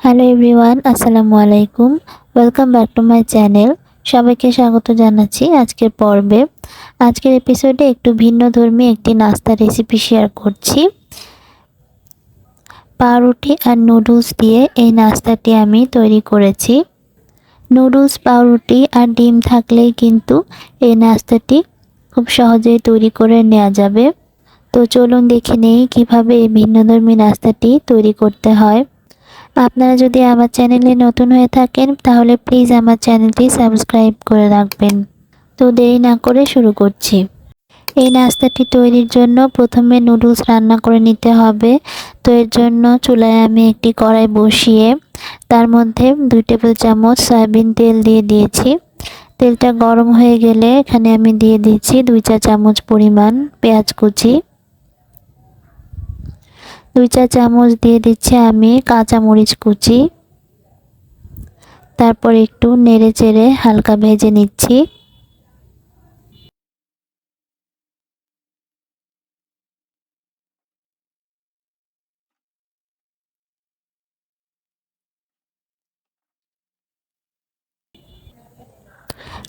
Hello everyone, আসসালামু আলাইকুম। Welcome back to my channel. সবাইকে স্বাগত জানাচ্ছি আজকের পর্বে। আজকের এপিসোডে একটু ভিন্নধর্মী একটি নাস্তা রেসিপি শেয়ার করছি। পাউরুটি আর নুডলস দিয়ে এই নাস্তাটি আমি তৈরি করেছি। নুডলস, পাউরুটি আর ডিম থাকলেই কিন্তু এই নাস্তাটি খুব সহজেই তৈরি করে নেওয়া যাবে। তো চলুন দেখে নেই কীভাবে এই ভিন্নধর্মী নাস্তাটি তৈরি করতে হয়। আপনারা যদি আমার চ্যানেলে নতুন হয়ে থাকেন তাহলে প্লিজ আমার চ্যানেলটি সাবস্ক্রাইব করে রাখবেন। তো দেরি না করে শুরু করছি। এই নাস্তাটি তৈরির জন্য প্রথমে নুডলস রান্না করে নিতে হবে। তো এর জন্য চুলায় আমি একটি কড়াই বসিয়ে তার মধ্যে 2 টেবিল চামচ সয়াবিন তেল দিয়ে দিয়েছি। তেলটা গরম হয়ে গেলে এখানে আমি দিয়ে দিচ্ছি 2 চা চামচ পরিমাণ পেঁয়াজ কুচি। 2 চা চামচ দিয়ে দিচ্ছি আমি কাঁচা মরিচ কুচি। তারপর একটু নেড়ে চেড়ে হালকা ভেজে নিচ্ছি।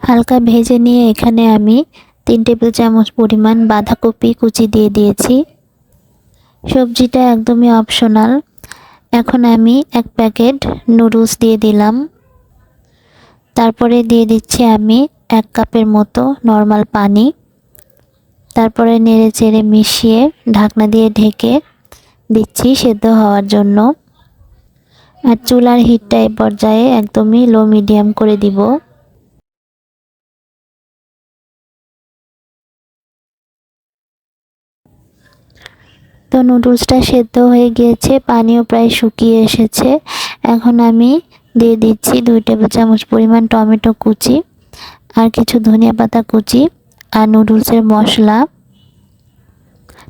হালকা ভেজে নিয়ে এখানে আমি 3 টেবিল চামচ পরিমাণ বাঁধাকপি কুচি দিয়ে দিয়েছি। সবজিটা একদমই অপশনাল। এখন আমি 1 প্যাকেট নুডলস দিয়ে দিলাম। তারপরে দিয়ে দিচ্ছি আমি 1 কাপের মতো নর্মাল পানি। তারপরে নেড়ে চেড়ে মিশিয়ে ঢাকনা দিয়ে ঢেকে দিচ্ছি সেদ্ধ হওয়ার জন্য। আর চুলার হিটটা এই পর্যায়ে একদমই লো মিডিয়াম করে দিব। তো নুডলসটা সেদ্ধ হয়ে গিয়েছে, পানিও প্রায় শুকিয়ে এসেছে। এখন আমি দিয়ে দিচ্ছি 2 টেবিল চামচ পরিমাণ টমেটো কুচি আর কিছু ধনিয়া পাতা কুচি আর নুডলসের মশলা।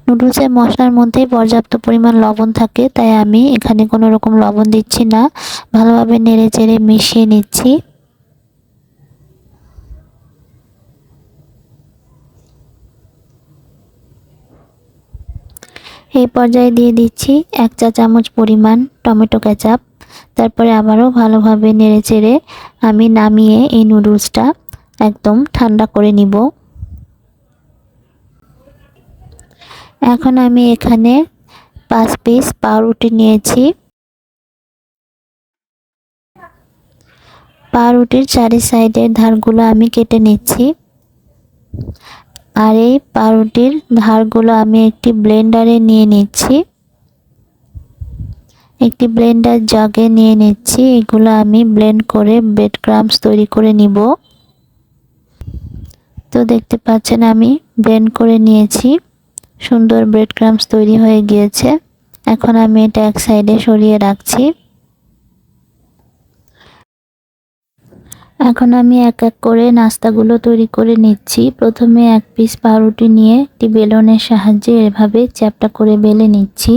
নুডলসের মশলার মধ্যেই পর্যাপ্ত পরিমাণ লবণ থাকে, তাই আমি এখানে কোনো রকম লবণ দিচ্ছি না। ভালোভাবে নেড়ে চেড়ে মিশিয়ে নিচ্ছি। এই পর্যায়ে দিয়ে দিচ্ছি 1 চা চামচ পরিমাণ টমেটো কেচাপ। তারপরে আবারও ভালোভাবে নেড়েচেড়ে আমি নামিয়ে এই নুডলসটা একদম ঠান্ডা করে নিব। এখন আমি এখানে 5 পিস পাউরুটি নিয়েছি। পাউরুটির 4 সাইডের ধারগুলো আমি কেটে নিচ্ছি। আর এই পাউরুটির ধারগুলো আমি একটি ব্লেন্ডারে নিয়ে নিচ্ছি। একটি ব্লেন্ডার জাগে নিয়ে নিচ্ছি। এগুলো আমি ব্লেন্ড করে ব্রেড ক্রাম্বস তৈরি করে নিব। তো দেখতে পাচ্ছেন আমি ব্লেন্ড করে নিয়েছি। সুন্দর ব্রেড ক্রাম্বস তৈরি হয়ে গিয়েছে। এখন আমি এটা এক সাইডে সরিয়ে রাখছি। এখন আমি এক এক করে নাস্তাগুলো তৈরি করে নিচ্ছি। প্রথমে 1 পিস পাউরুটি নিয়ে একটি বেলনের সাহায্যে এভাবে চ্যাপ্টা করে বেলে নিচ্ছি।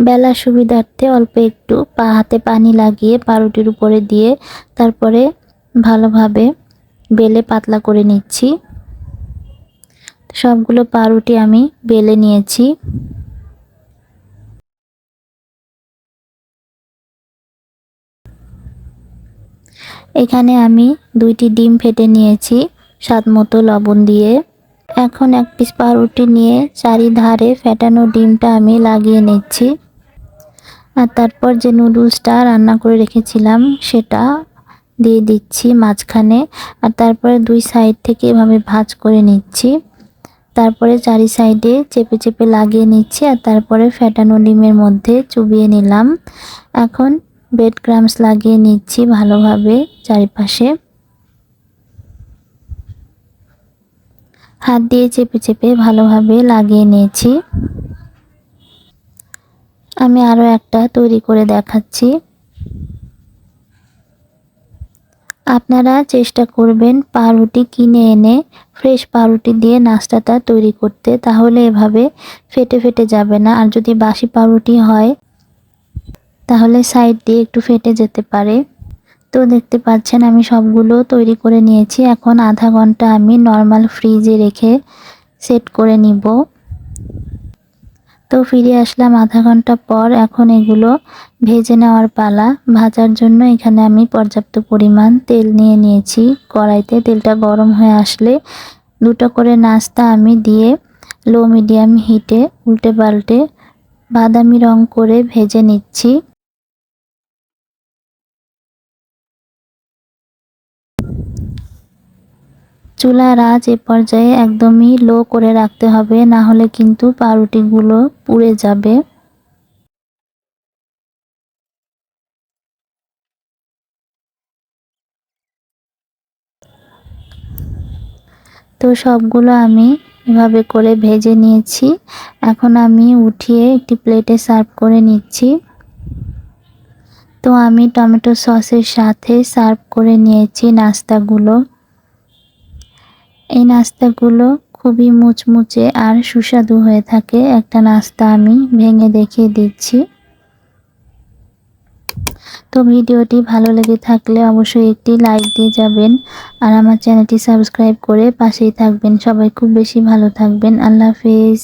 বেলার সুবিধার্থে অল্প একটু হাতে পানি লাগিয়ে পাউরুটির উপরে দিয়ে তারপরে ভালোভাবে বেলে পাতলা করে নিচ্ছি। সবগুলো পাউরুটি আমি বেলে নিয়েছি। এখানে আমি 2টি ডিম ফেটে নিয়েছি স্বাদমতো লবণ দিয়ে। এখন 1 পিস পাউরুটি নিয়ে চারিধারে ফেটানো ডিমটা আমি লাগিয়ে নিচ্ছি। আর তারপর যে নুডলসটা রান্না করে রেখেছিলাম সেটা দিয়ে দিচ্ছি মাঝখানে। আর তারপরে 2 সাইড থেকে এভাবে ভাঁজ করে নিচ্ছি। তারপরে 4 সাইডে চেপে চেপে লাগিয়ে নিচ্ছি। আর তারপরে ফেটানো ডিমের মধ্যে চুবিয়ে নিলাম। এখন ব্রেড ক্রাম্বস লাগিয়ে নিচ্ছি ভালোভাবে চারিপাশে। হাত দিয়ে চেপে চেপে ভালোভাবে লাগিয়ে নিয়েছি। আমি আরও একটা তৈরি করে দেখাচ্ছি। আপনারা চেষ্টা করবেন পাউরুটি কিনে এনে ফ্রেশ পাউরুটি দিয়ে নাস্তাটা তৈরি করতে, তাহলে এভাবে ফেটে ফেটে যাবে না। আর যদি বাসি পাউরুটি হয় তাহলে সাইড দিয়ে একটু ফেটে যেতে পারে। তো দেখতে পাচ্ছেন আমি সবগুলো তৈরি করে নিয়েছি। এখন আধা ঘন্টা আমি নর্মাল ফ্রিজে রেখে সেট করে নিব। তো ফিরে আসলাম আধা ঘন্টা পর। এখন এগুলো ভেজে নেওয়ার পালা। ভাজার জন্য এখানে আমি পর্যাপ্ত পরিমাণ তেল নিয়ে নিয়েছি। কড়াইতে তেলটা গরম হয়ে আসলে দুটো করে নাস্তা আমি দিয়ে লো মিডিয়াম হিটে উল্টে পাল্টে বাদামি রং করে ভেজে নিচ্ছি। চুলার আঁচ এ পর্যায়ে একদমই লো করে রাখতে হবে, না হলে কিন্তু পাউরুটিগুলো পুড়ে যাবে। তো সবগুলো আমি এভাবে করে ভেজে নিয়েছি। এখন আমি উঠিয়ে একটি প্লেটে সার্ভ করে নিচ্ছি। তো আমি টমেটো সসের সাথে সার্ভ করে নিয়েছি নাস্তাগুলো। এই নাস্তাগুলো খুবই মুচমুচে আর সুস্বাদু হয়ে থাকে। একটা নাস্তা আমি ভেঙে দেখিয়ে দিচ্ছি। তো ভিডিওটি ভালো লেগে থাকলে অবশ্যই একটি লাইক দিয়ে যাবেন আর আমার চ্যানেলটি সাবস্ক্রাইব করে পাশেই থাকবেন। সবাই খুব বেশি ভালো থাকবেন। আল্লাহ হাফেজ।